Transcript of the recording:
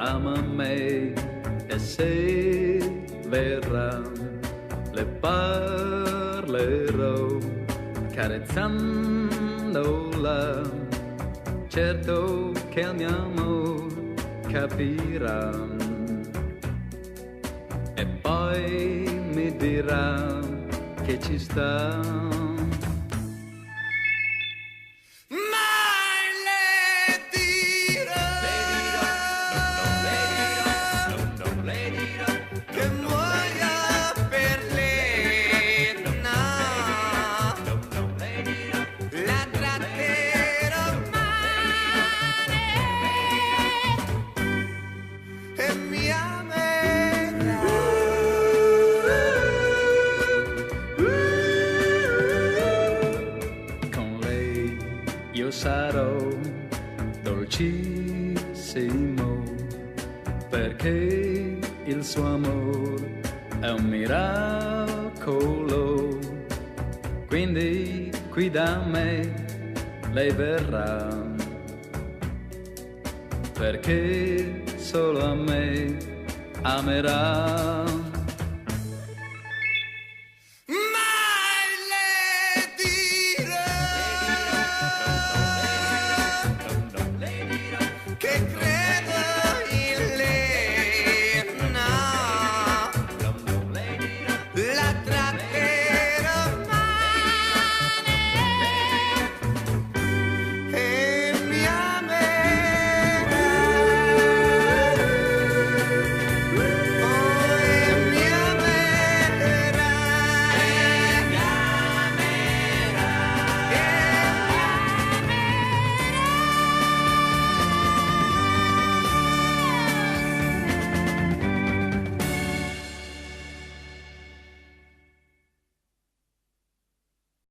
ama me e se verrà le parlerò carezzandola, certo che il mio amore capirà e poi mi dirà che ci sta. Sarò dolcissimo perché il suo amore è un miracolo, quindi qui da me lei verrà perché solo a me amerà.